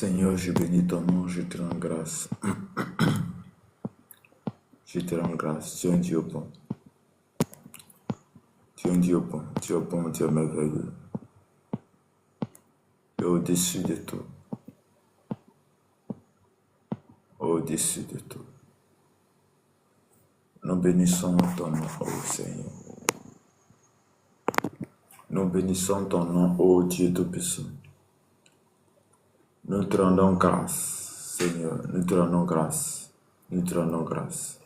Seigneur, je bénis ton nom, je te rends grâce. Je te rends grâce. Tu es un Dieu bon. Tu es un Dieu bon. Tu es bon, tu es merveilleux. Tu es au-dessus de tout. Au-dessus de tout. Nous bénissons ton nom, ô Seigneur. Nous bénissons ton nom, ô Dieu Tout-Puissant. Nous te rendons grâce, Seigneur. Nous te rendons grâce. Nous te rendons grâce.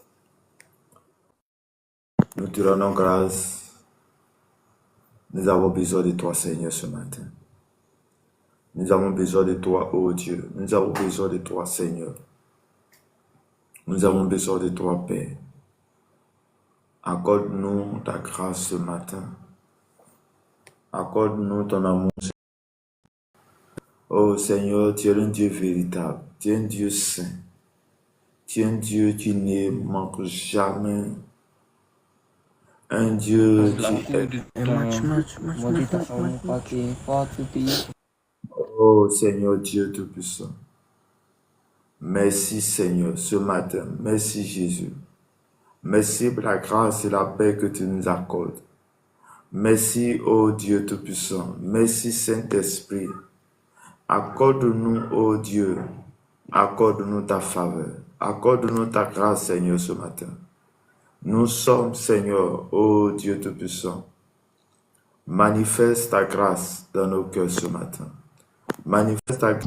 Nous te rendons grâce. Nous avons besoin de toi, Seigneur, ce matin. Nous avons besoin de toi, ô Dieu. Nous avons besoin de toi, Seigneur. Nous avons besoin de toi, Père. Accorde-nous ta grâce ce matin. Accorde-nous ton amour. Oh Seigneur, tu es un Dieu véritable. Tu es un Dieu saint. Tu es un Dieu qui ne manque jamais. Un Dieu qui est... Oh Seigneur Dieu Tout-Puissant. Merci Seigneur ce matin. Merci Jésus. Merci pour la grâce et la paix que tu nous accordes. Merci, ô Dieu Tout-Puissant. Merci, Saint-Esprit. Accorde-nous, ô Dieu, accorde-nous ta faveur. Accorde-nous ta grâce, Seigneur, ce matin. Nous sommes, Seigneur, ô Dieu Tout-Puissant. Manifeste ta grâce dans nos cœurs ce matin. Manifeste ta grâce.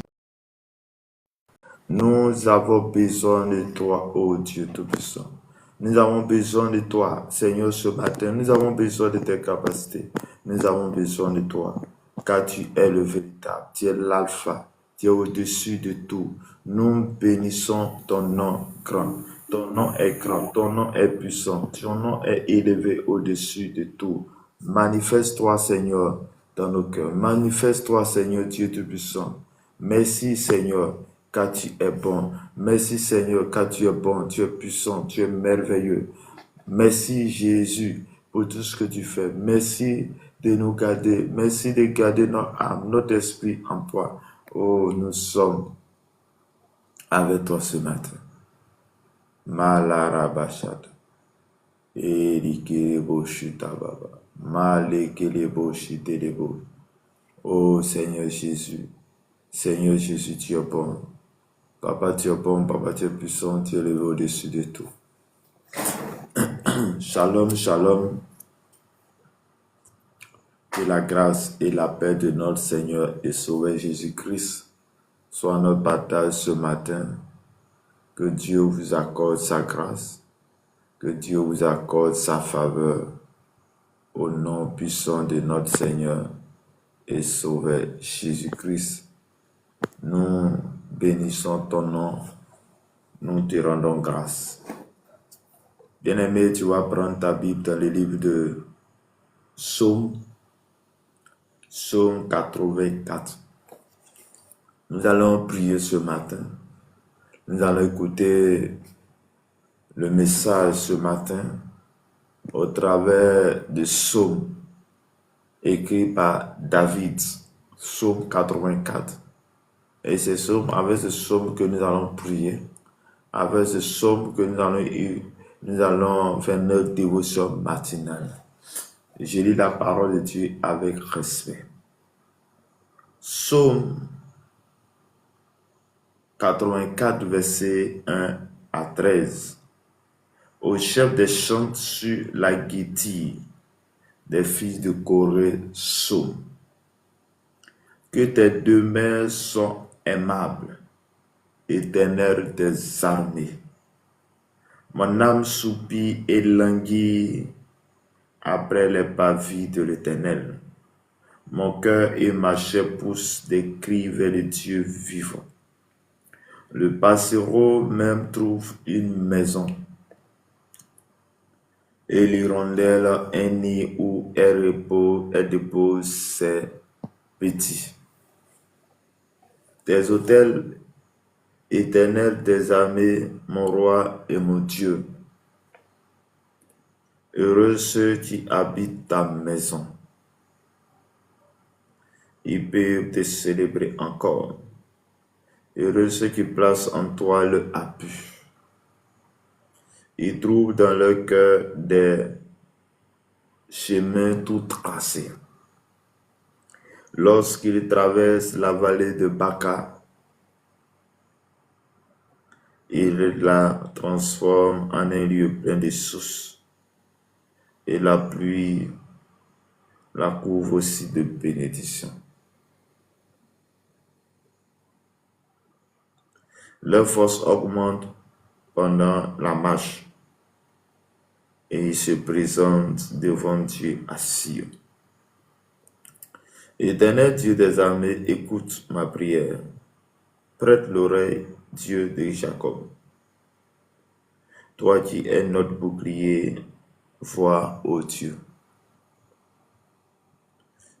Nous avons besoin de toi, ô Dieu Tout-Puissant. Nous avons besoin de toi, Seigneur, ce matin. Nous avons besoin de tes capacités. Nous avons besoin de toi, car tu es le véritable. Tu es l'alpha. Tu es au-dessus de tout. Nous bénissons ton nom grand. Ton nom est grand. Ton nom est puissant. Ton nom est élevé au-dessus de tout. Manifeste-toi, Seigneur, dans nos cœurs. Manifeste-toi, Seigneur, Dieu Tout-Puissant. Merci, Seigneur, car tu es bon. Merci Seigneur, car tu es bon, tu es puissant, tu es merveilleux. Merci Jésus pour tout ce que tu fais. Merci de nous garder. Merci de garder notre âme, notre esprit en toi. Oh, nous sommes avec toi ce matin. Malarabashad. Erikelebo shitababa. Malekelebo shitelebo. Oh Seigneur Jésus. Seigneur Jésus, tu es bon. Papa, tu es bon, Papa, tu es puissant, tu es élevé au-dessus de tout. Shalom, shalom. Que la grâce et la paix de notre Seigneur et Sauveur Jésus-Christ soient notre partage ce matin. Que Dieu vous accorde sa grâce. Que Dieu vous accorde sa faveur. Au nom puissant de notre Seigneur et Sauveur Jésus-Christ. Nous bénissons ton nom. Nous te rendons grâce. Bien-aimé, tu vas prendre ta Bible dans le livre de Psaume 84. Nous allons prier ce matin. Nous allons écouter le message ce matin au travers de Psaume écrit par David, Psaume 84. Et c'est avec ce psaume que nous allons prier, avec ce psaume que nous allons faire notre dévotion matinale. Je lis la parole de Dieu avec respect. Psaume 84, versets 1 à 13. Au chef des chants sur la guitare des fils de Corée, psaume. Que tes demeures sont aimables, Éternel des armées. Mon âme soupire et languit après les pavis de l'Éternel. Mon cœur et ma chair poussent des cris vers le Dieu vivant. Le passereau même trouve une maison, et l'hirondelle un nid où elle dépose ses petits. Tes autels, Éternel des armées, mon roi et mon Dieu. Heureux ceux qui habitent ta maison. Ils peuvent te célébrer encore. Heureux ceux qui placent en toi le appui. Ils trouvent dans leur cœur des chemins tout tracés. Lorsqu'ils traversent la vallée de Baca, ils la transforment en un lieu plein de sources. Et la pluie la couvre aussi de bénédictions. Leur force augmente pendant la marche et ils se présentent devant Dieu à Sion. Éternel Dieu des armées, écoute ma prière. Prête l'oreille, Dieu de Jacob. Toi qui es notre bouclier, vois, ô Dieu,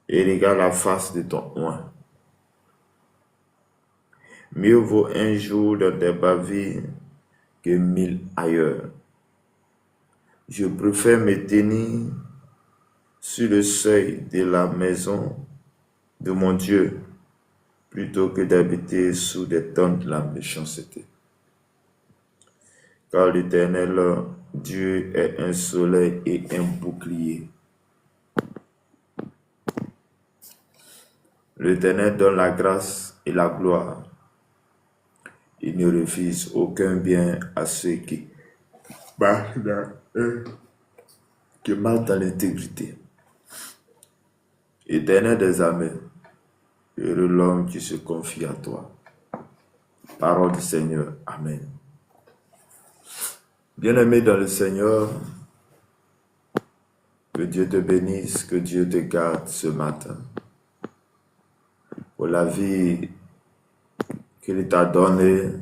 et regarde la face de ton oint. Mieux vaut un jour dans tes bavilles que 1000 ailleurs. Je préfère me tenir sur le seuil de la maison de mon Dieu plutôt que d'habiter sous des tentes de la méchanceté. Car l'Éternel Dieu est un soleil et un bouclier. L'Éternel donne la grâce et la gloire. Il ne refuse aucun bien à ceux qui marchent dans l'intégrité. Éternel des armées, heureux l'homme qui se confie à toi. Parole du Seigneur. Amen. Bien-aimé dans le Seigneur, que Dieu te bénisse, que Dieu te garde ce matin. Pour la vie qu'il t'a donnée,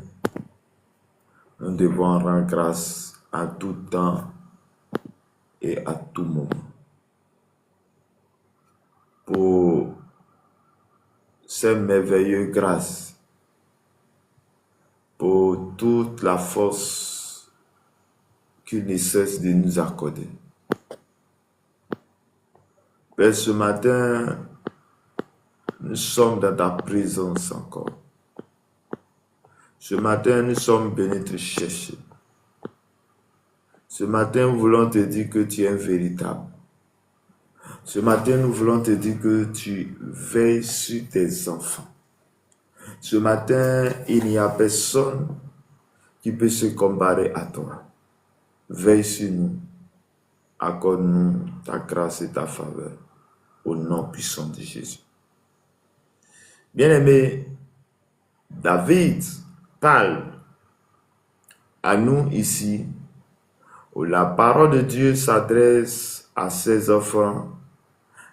nous devons rendre grâce à tout temps et à tout moment. Pour ces merveilleuses grâces, pour toute la force qu'il ne cesse de nous accorder. Père, ce matin, nous sommes dans ta présence encore. Ce matin, nous sommes venus te chercher. Ce matin, nous voulons te dire que tu es un véritable. Ce matin, nous voulons te dire que tu veilles sur tes enfants. Ce matin, il n'y a personne qui peut se comparer à toi. Veille sur nous. Accorde-nous ta grâce et ta faveur. Au nom puissant de Jésus. Bien-aimé, David parle à nous ici où la parole de Dieu s'adresse à ses enfants,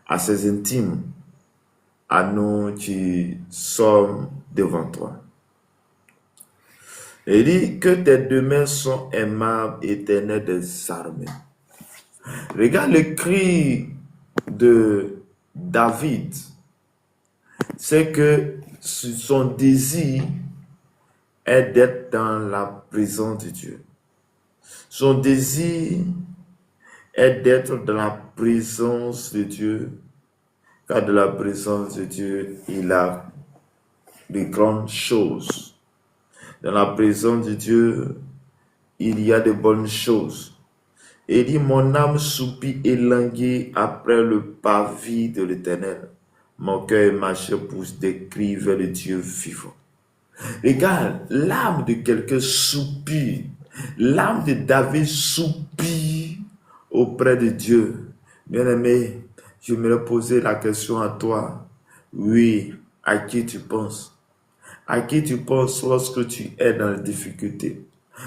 à ses intimes, à nous qui sommes devant toi. Il dit que tes demeures sont aimables, éternel des armées. Regarde le cri de David, c'est que son désir est d'être dans la présence de Dieu. Son désir est d'être dans la présence de Dieu, car de la présence de Dieu, il a de grandes choses. Dans la présence de Dieu, il y a de bonnes choses. Et il dit, mon âme soupire et languit après le pavis de l'Éternel. Mon cœur et ma chair poussent des cris vers le Dieu vivant. Regarde, l'âme de quelqu'un soupire. L'âme de David soupire auprès de Dieu. Bien-aimé, je me poser la question à toi. Oui, à qui tu penses? À qui tu penses lorsque tu es dans la difficulté?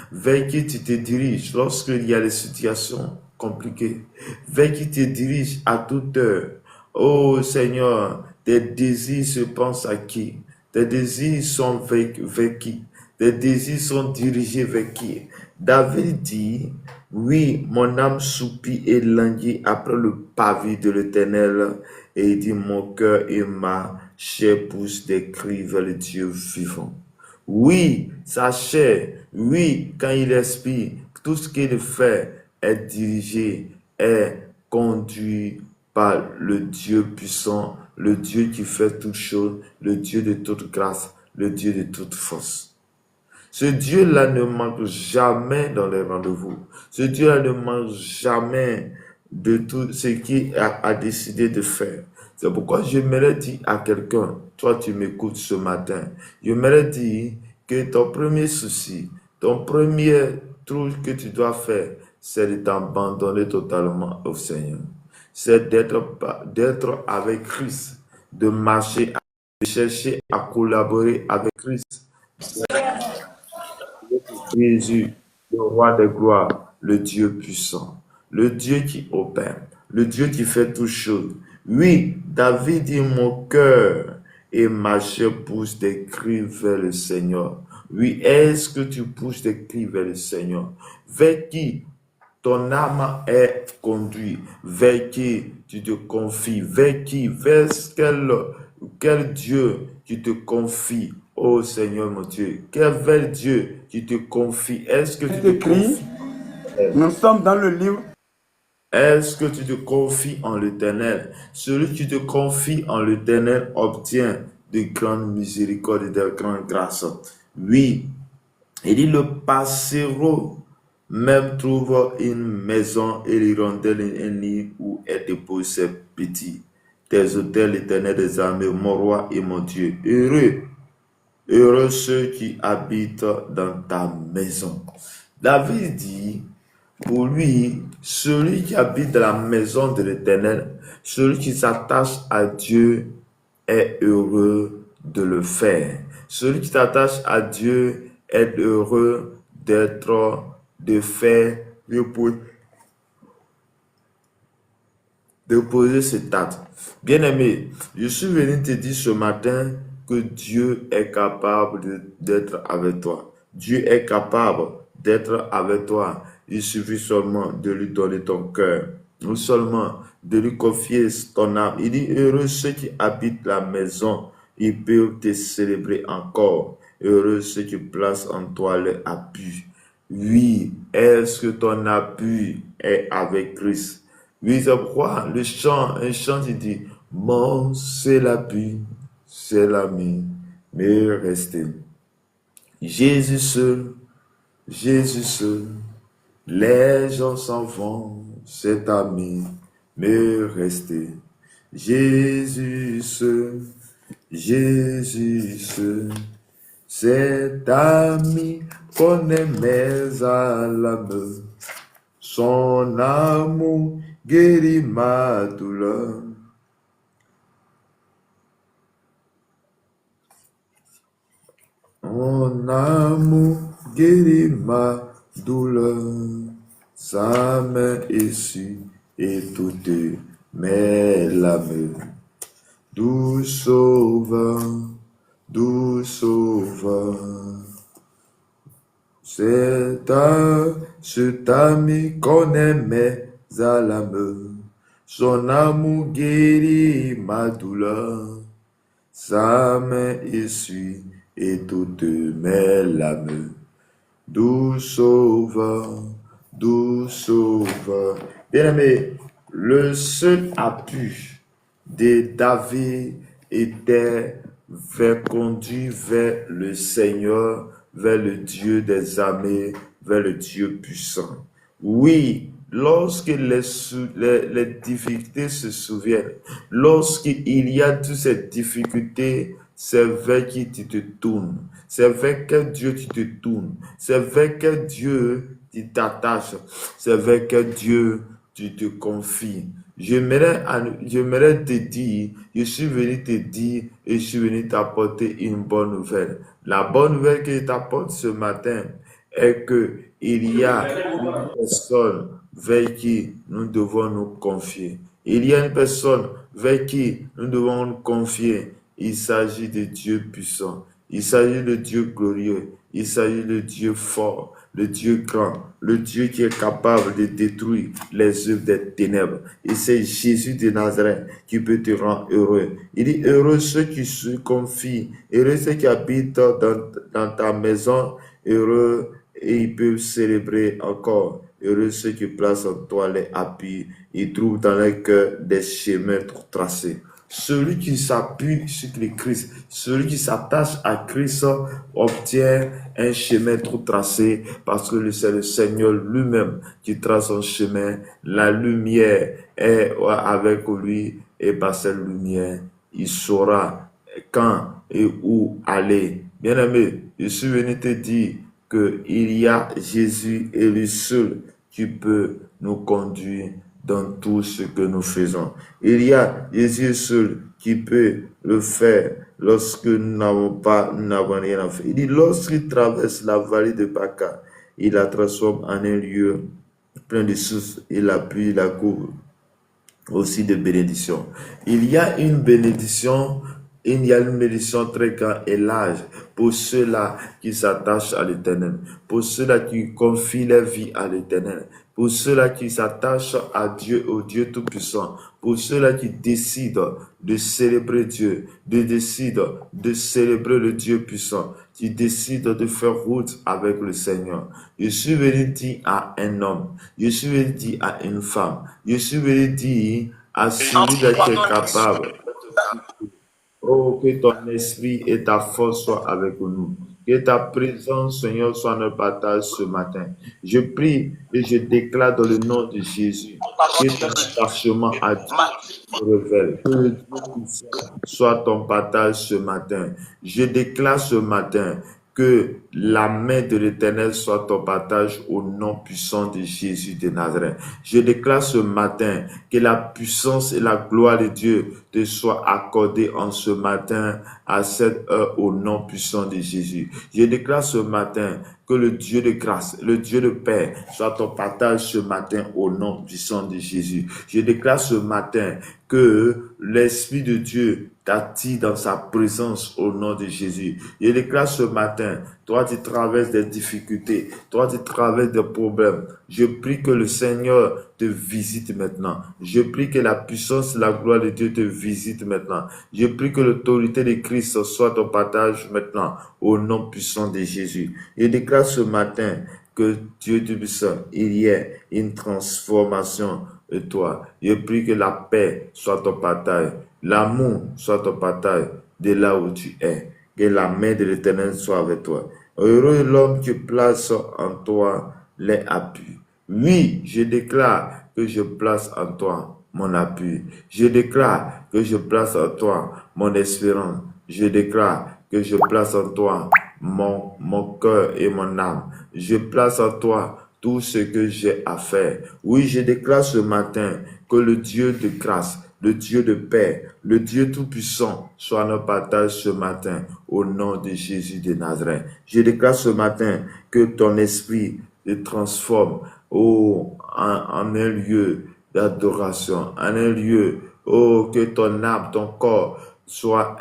Vers qui tu te diriges lorsqu'il y a des situations compliquées? Vers qui tu te diriges à toute heure? Oh Seigneur, tes désirs se pensent à qui? Tes désirs sont vers qui? Tes désirs sont dirigés vers qui? David dit, oui, mon âme soupire et languit après le pavis de l'Éternel. Et il dit, mon cœur et ma chair poussent des cris vers le Dieu vivant. Oui, sa chair, oui, quand il expire, tout ce qu'il fait est dirigé, est conduit par le Dieu puissant, le Dieu qui fait toutes choses, le Dieu de toute grâce, le Dieu de toute force. Ce Dieu-là ne manque jamais dans les rendez-vous. Ce Dieu-là ne manque jamais de tout ce qu'il a décidé de faire. C'est pourquoi j'aimerais dire à quelqu'un, toi tu m'écoutes ce matin, j'aimerais dire que ton premier souci, ton premier truc que tu dois faire, c'est de t'abandonner totalement au Seigneur. C'est d'être avec Christ, de marcher, de chercher à collaborer avec Christ. Jésus, le roi de gloire, le Dieu puissant, le Dieu qui opère, le Dieu qui fait toutes choses. Oui, David dit, mon cœur et ma chair poussent des cris vers le Seigneur. Oui, est-ce que tu pousses des cris vers le Seigneur? Vers qui ton âme est conduite? Vers qui tu te confies? Vers qui? Vers quel Dieu tu te confies? Oh Seigneur mon Dieu, vers Dieu tu te confies? Est-ce que tu te confies? Nous sommes dans le livre. Est-ce que tu te confies en l'Éternel? Celui qui te confie en l'Éternel obtient de grandes miséricordes et de grandes grâces. Oui, il dit le passereau même trouve une maison et l'hirondelle un nid où est déposé ses petits. Tes autels, l'Éternel des armées, mon roi et mon Dieu. Heureux ceux qui habitent dans ta maison. David dit, pour lui, celui qui habite dans la maison de l'Éternel, celui qui s'attache à Dieu est heureux de le faire. Celui qui s'attache à Dieu est heureux de faire, de poser cet acte. Bien-aimé, je suis venu te dire ce matin que Dieu est capable d'être avec toi. Dieu est capable d'être avec toi. Il suffit seulement de lui donner ton cœur, ou seulement de lui confier ton âme. Il dit, heureux ceux qui habitent la maison, ils peuvent te célébrer encore. Heureux ceux qui placent en toi leur appui. Oui, est-ce que ton appui est avec Christ? Oui, c'est pourquoi un chant, il dit, mon c'est l'appui, c'est l'ami, mais restez. Jésus seul, les gens s'en vont, c'est ami, mais restez. Jésus seul, cet ami connaît mes âmes. Son amour guérit ma douleur. Mon amour guérit ma douleur. Sa main essuie et toutes mes larmes. Doux sauveur, doux sauveur. Cet ami connaît mes âmes. Son amour guérit ma douleur. Sa main essuie et toutes mes larmes. Doux sauveur, doux sauveur. Bien-aimé, le seul appui de David était conduit vers le Seigneur, vers le Dieu des armées, vers le Dieu puissant. Oui, lorsque les difficultés se souviennent, lorsqu'il y a toutes ces difficultés, c'est vers qui tu te tournes, c'est vers quel Dieu tu te tournes, c'est vers quel Dieu tu t'attaches, c'est vers quel Dieu tu te confies. J'aimerais te dire, je suis venu te dire et je suis venu t'apporter une bonne nouvelle. La bonne nouvelle que je t'apporte ce matin est que il y a une personne vers qui nous devons nous confier. Il y a une personne vers qui nous devons nous confier. Il s'agit de Dieu puissant. Il s'agit de Dieu glorieux. Il s'agit de Dieu fort, le Dieu grand, le Dieu qui est capable de détruire les œuvres des ténèbres. Et c'est Jésus de Nazareth qui peut te rendre heureux. Il dit, heureux ceux qui se confient, heureux ceux qui habitent dans ta maison, heureux et ils peuvent célébrer encore. Heureux ceux qui placent en toi les appuis, ils trouvent dans leur cœur des chemins tracés. Celui qui s'appuie sur le Christ, celui qui s'attache à Christ obtient un chemin tout tracé parce que c'est le Seigneur lui-même qui trace son chemin. La lumière est avec lui et par cette lumière, il saura quand et où aller. Bien-aimé, je suis venu te dire qu'il y a Jésus et lui seul qui peut nous conduire dans tout ce que nous faisons. Il y a Jésus seul qui peut le faire lorsque nous n'avons rien à faire. Il dit, lorsqu'il traverse la vallée de Baca, il la transforme en un lieu plein de sources, il appuie, la couvre aussi de bénédictions. Il y a une bénédiction très grande et large pour ceux-là qui s'attachent à l'Éternel, pour ceux-là qui confient leur vie à l'Éternel, pour ceux-là qui s'attachent à Dieu, au Dieu Tout-Puissant, pour ceux-là qui décident de célébrer Dieu, décident de célébrer le Dieu puissant, qui décident de faire route avec le Seigneur. Je suis venu dire à un homme, je suis venu dire à une femme, je suis venu dire à celui-là qui est capable. Oh, que ton esprit et ta force soient avec nous. Que ta présence, Seigneur, soit notre partage ce matin. Je prie et je déclare dans le nom de Jésus que ton attachement à Dieu se révèle. Que le Dieu puissant soit ton partage ce matin. Je déclare ce matin que la main de l'Éternel soit ton partage au nom puissant de Jésus de Nazareth. Je déclare ce matin que la puissance et la gloire de Dieu te soient accordées en ce matin à cette heure au nom puissant de Jésus. Je déclare ce matin que le Dieu de grâce, le Dieu de paix soit ton partage ce matin au nom puissant de Jésus. Je déclare ce matin que l'Esprit de Dieu t'attire dans sa présence au nom de Jésus. Je déclare ce matin, toi tu traverses des difficultés, toi tu traverses des problèmes. Je prie que le Seigneur te visite maintenant. Je prie que la puissance et la gloire de Dieu te visite maintenant. Je prie que l'autorité de Christ soit ton partage maintenant au nom puissant de Jésus. Je déclare ce matin que Dieu Tout-Puissant, il y ait une transformation de toi. Je prie que la paix soit ton partage, l'amour soit ton partage de là où tu es. Que la main de l'Éternel soit avec toi. Heureux l'homme qui place en toi les appuis. Oui, je déclare que je place en toi mon appui. Je déclare que je place en toi mon espérance. Je déclare que je place en toi mon cœur et mon âme. Je place en toi tout ce que j'ai à faire. Oui, je déclare ce matin que le Dieu de grâce, le Dieu de paix, le Dieu tout-puissant soit notre partage ce matin au nom de Jésus de Nazareth. Je déclare ce matin que ton esprit te transforme en un lieu d'adoration, en un lieu, que ton âme, ton corps soit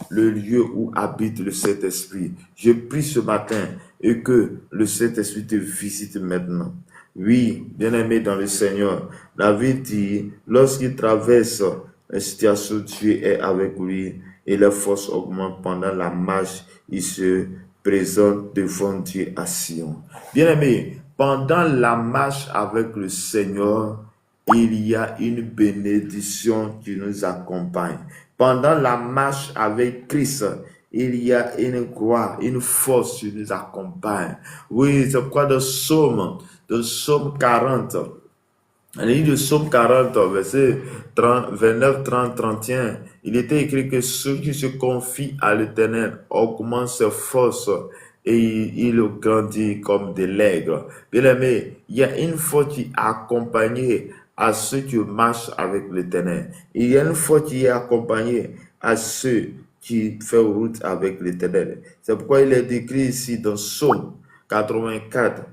le lieu où habite le Saint-Esprit. Je prie ce matin et que le Saint-Esprit te visite maintenant. Oui, bien-aimé dans le Seigneur, la vie dit, lorsqu'il traverse la situation, Dieu est avec lui et les forces augmentent pendant la marche, il se présente devant Dieu à Sion. Bien-aimé, pendant la marche avec le Seigneur, il y a une bénédiction qui nous accompagne. Pendant la marche avec Christ, il y a une gloire, une force qui nous accompagne. Oui, c'est quoi de Psaume 40. Le livre de Psaume 40, verset 29, 30, 31, il était écrit que ceux qui se confient à l'Éternel augmentent ses forces et il grandit comme des leigres. Bien aimé, il y a une force qui est accompagnée à ceux qui marchent avec l'Éternel. Il y a une force qui est accompagnée à ceux qui font route avec l'Éternel. C'est pourquoi il est décrit ici dans Psaume 84,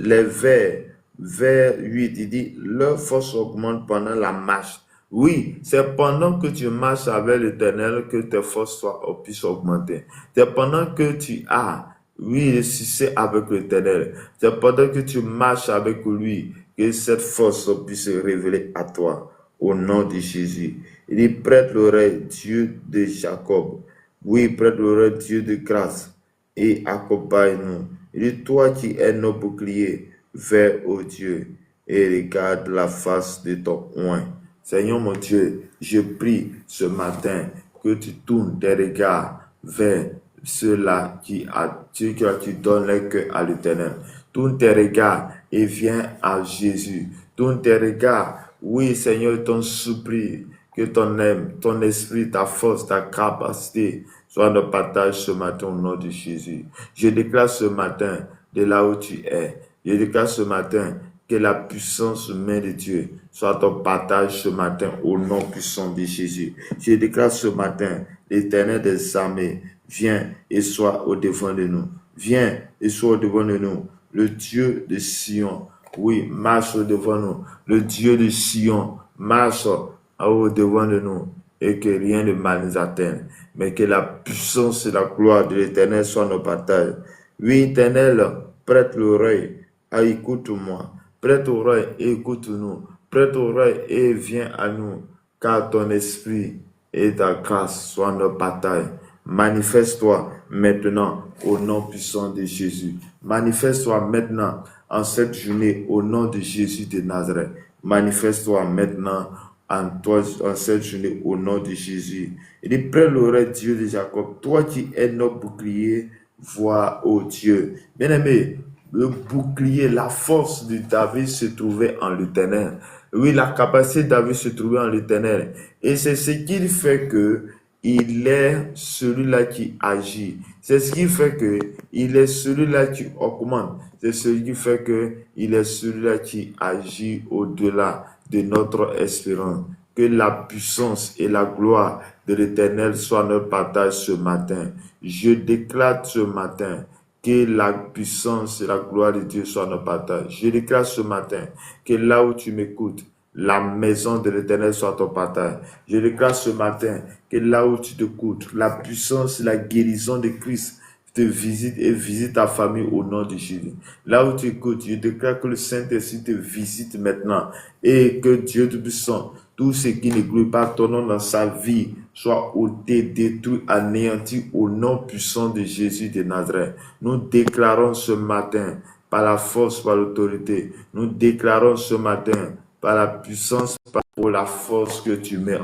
les vers 8, il dit, leur force augmente pendant la marche. Oui, c'est pendant que tu marches avec l'Éternel que tes forces puissent augmenter. C'est pendant que tu as, oui, le succès avec l'Éternel. C'est pendant que tu marches avec lui que cette force puisse se révéler à toi. Au nom de Jésus. Il dit, prête l'oreille, Dieu de Jacob. Oui, prête l'oreille, Dieu de grâce. Et accompagne-nous. Il dit, toi qui es nos boucliers, vers, ô Dieu, et regarde la face de ton oint. Seigneur mon Dieu, je prie ce matin que tu tournes tes regards vers ceux-là qui donnent leur cœur à l'Éternel. Tourne tes regards et viens à Jésus. Tourne tes regards. Oui, Seigneur, ton supplie, que ton âme, ton esprit, ta force, ta capacité soit notre partage ce matin au nom de Jésus. Je déclare ce matin, de là où tu es, je déclare ce matin que la puissance main de Dieu soit ton partage ce matin au nom puissant de Jésus. Je déclare ce matin, l'Éternel des armées, viens et sois au devant de nous. Viens et sois au devant de nous. Le Dieu de Sion, oui, marche au devant de nous. Le Dieu de Sion marche au devant de nous. Et que rien de mal nous atteigne. Mais que la puissance et la gloire de l'Éternel soient nos partages. Oui, Éternel, prête l'oreille. Écoute-moi. Prête l'oreille et écoute-nous. Prête l'oreille et viens à nous. Car ton esprit et ta grâce soient nos batailles. Manifeste-toi maintenant au nom puissant de Jésus. Manifeste-toi maintenant en cette journée au nom de Jésus de Nazareth. Manifeste-toi maintenant en cette journée au nom de Jésus. Il dit, près l'oreille, Dieu de Jacob, toi qui es notre bouclier, vois, ô Dieu. Bien-aimé, le bouclier, la force de David se trouvait en l'Éternel. Oui, la capacité de David se trouvait en l'Éternel. Et c'est ce qui fait que il est celui-là qui agit. C'est ce qui fait que il est celui-là qui augmente. C'est ce qui fait que il est celui-là qui agit au-delà de notre espérance. Que la puissance et la gloire de l'Éternel soient notre partage ce matin. Je déclare ce matin que la puissance et la gloire de Dieu soient notre partage. Je déclare ce matin que là où tu m'écoutes, la maison de l'Éternel soit ton partage. Je déclare ce matin que là où tu t'écoutes, la puissance et la guérison de Christ te visite et visite ta famille au nom de Jésus. Là où tu écoutes, je déclare que le Saint-Esprit te visite maintenant et que Dieu Tout-Puissant, tout ce qui ne glorifie pas ton nom dans sa vie, soit ôté, détruit, anéanti au nom puissant de Jésus de Nazareth. Nous déclarons ce matin, par la force, par l'autorité, nous déclarons ce matin, par la puissance, par la force que tu mets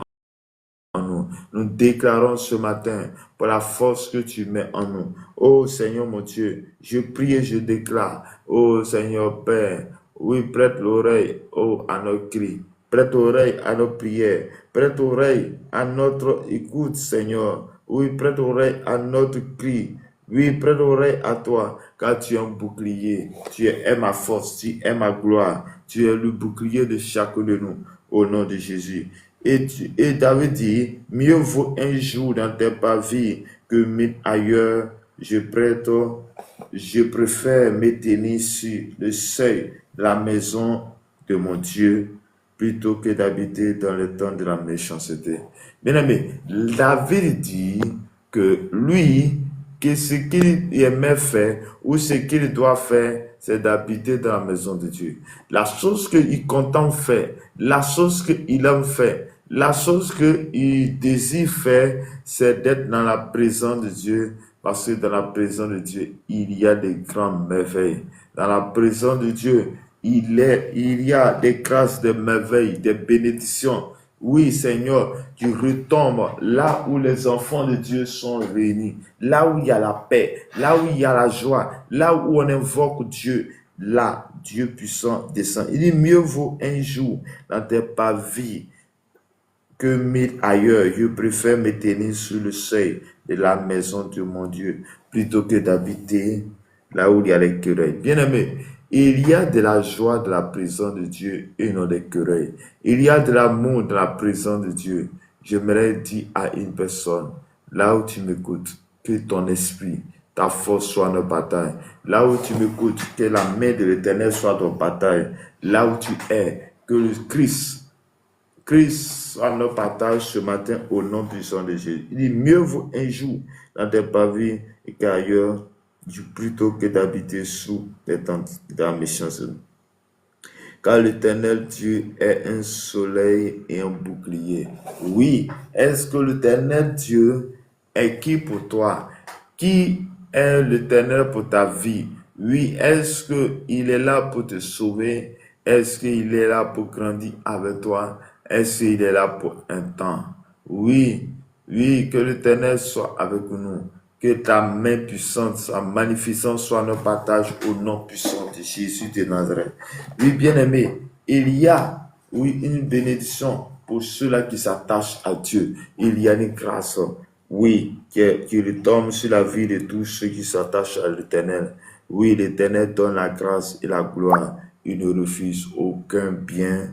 en nous. Nous déclarons ce matin, par la force que tu mets en nous. Oh Seigneur mon Dieu, je prie et je déclare, oh Seigneur Père, oui, prête l'oreille à nos cris. Prête oreille à nos prières. Prête oreille à notre écoute, Seigneur. Oui, prête oreille à notre cri. Oui, prête oreille à toi, car tu es un bouclier. Tu es ma force, tu es ma gloire. Tu es le bouclier de chacun de nous, au nom de Jésus. Et David dit, mieux vaut un jour dans tes parvis que mille ailleurs. Je préfère me tenir sur le seuil de la maison de mon Dieu plutôt que d'habiter dans le temps de la méchanceté. Bien-aimé, David dit que lui, que ce qu'il aimait faire ou ce qu'il doit faire, c'est d'habiter dans la maison de Dieu. La chose qu'il compte faire, la chose qu'il aime faire, la chose qu'il désire faire, c'est d'être dans la présence de Dieu, parce que dans la présence de Dieu, il y a des grandes merveilles. Dans la présence de Dieu, il y a des grâces, des merveilles, des bénédictions. Oui, Seigneur, tu retombes là où les enfants de Dieu sont réunis, là où il y a la paix, là où il y a la joie, là où on invoque Dieu, là, Dieu puissant descend. Il dit, mieux vaut un jour dans tes parvis que mille ailleurs. Je préfère me tenir sur le seuil de la maison de mon Dieu, plutôt que d'habiter là où il y a les querelles. Bien-aimé, il y a de la joie de la présence de Dieu et non des querelles. Il y a de l'amour de la présence de Dieu. J'aimerais dire à une personne, là où tu m'écoutes, que ton esprit, ta force soit notre bataille. Là où tu m'écoutes, que la main de l'Éternel soit ton bataille. Là où tu es, que le Christ soit notre partage ce matin au nom puissant de Jésus. Il dit, mieux vaut un jour dans tes parvis qu'ailleurs, plutôt que d'habiter sous les tentes de la méchanceté. Car l'Éternel Dieu est un soleil et un bouclier. Oui, est-ce que l'Éternel Dieu est qui pour toi? Qui est l'Éternel pour ta vie? Oui, est-ce qu'il est là pour te sauver? Est-ce qu'il est là pour grandir avec toi? Est-ce qu'il est là pour un temps? Oui, oui, que l'Éternel soit avec nous. Que ta main puissante, sa magnificence soit notre partage au nom puissant de Jésus de Nazareth. Oui, bien-aimé, il y a, oui, une bénédiction pour ceux-là qui s'attachent à Dieu. Il y a une grâce, oui, qui retombe sur la vie de tous ceux qui s'attachent à l'Éternel. Oui, l'Éternel donne la grâce et la gloire. Il ne refuse aucun bien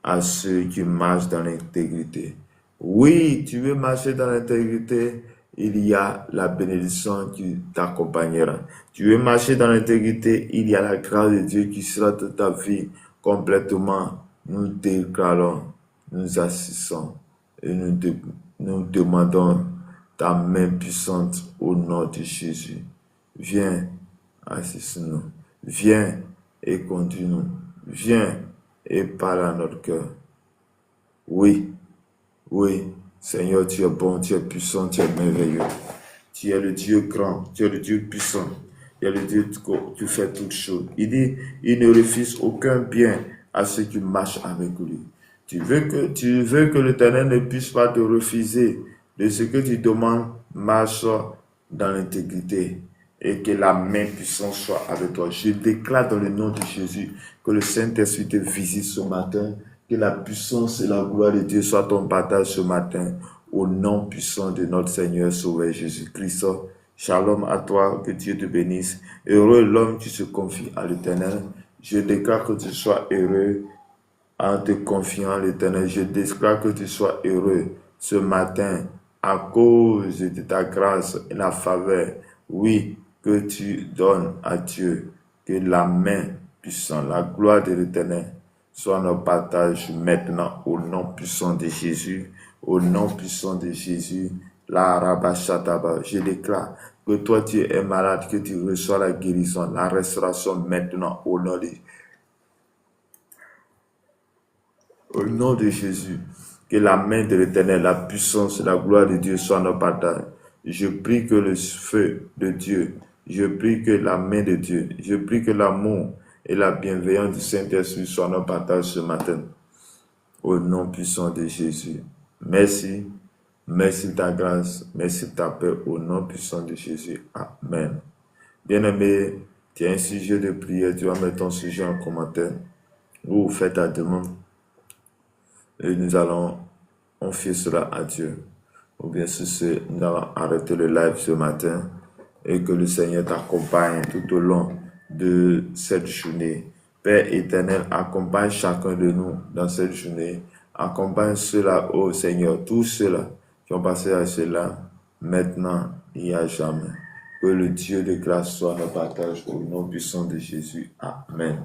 à ceux qui marchent dans l'intégrité. Oui, tu veux marcher dans l'intégrité, il y a la bénédiction qui t'accompagnera. Tu veux marcher dans l'intégrité, il y a la grâce de Dieu qui sera de ta vie complètement. Nous déclarons, nous assistons et nous demandons ta main puissante au nom de Jésus. Viens, assiste-nous. Viens et conduis-nous. Viens et parle à notre cœur. Oui, oui, Seigneur, tu es bon, tu es puissant, tu es merveilleux. Tu es le Dieu grand, tu es le Dieu puissant. Tu es le Dieu qui fait toutes choses. Il dit, il ne refuse aucun bien à ceux qui marchent avec lui. Tu veux que l'Éternel ne puisse pas te refuser de ce que tu demandes, marche dans l'intégrité et que la main puissante soit avec toi. Je déclare dans le nom de Jésus que le Saint-Esprit te visite ce matin, que la puissance et la gloire de Dieu soient ton partage ce matin, au nom puissant de notre Seigneur Sauveur Jésus-Christ. Shalom à toi, que Dieu te bénisse. Heureux l'homme qui se confie à l'Éternel. Je déclare que tu sois heureux en te confiant à l'Éternel. Je déclare que tu sois heureux ce matin à cause de ta grâce et la faveur. Oui, que tu donnes à Dieu, que la main puissante, la gloire de l'Éternel soit notre partage maintenant au nom puissant de Jésus, au nom puissant de Jésus. La rabashataba, je déclare que toi tu es malade, que tu reçois la guérison, la restauration maintenant au nom de Au nom de Jésus, que la main de l'Éternel, la puissance et la gloire de Dieu soient nos partages. Je prie que le feu de Dieu, je prie que la main de Dieu, je prie que l'amour et la bienveillance du Saint-Esprit soient nos partages ce matin. Au nom puissant de Jésus. Merci. Merci de ta grâce. Merci de ta paix. Au nom puissant de Jésus. Amen. Bien-aimé, tu as un sujet de prière. Tu vas mettre ton sujet en commentaire. Ou fais ta demande. Et nous allons confier cela à Dieu. Ou bien si nous allons arrêter le live ce matin et que le Seigneur t'accompagne tout au long de cette journée. Père éternel, accompagne chacun de nous dans cette journée. Accompagne ceux-là, oh Seigneur, tous ceux-là qui ont passé à cela, maintenant et à jamais. Que le Dieu de grâce soit notre partage au nom puissant de Jésus. Amen.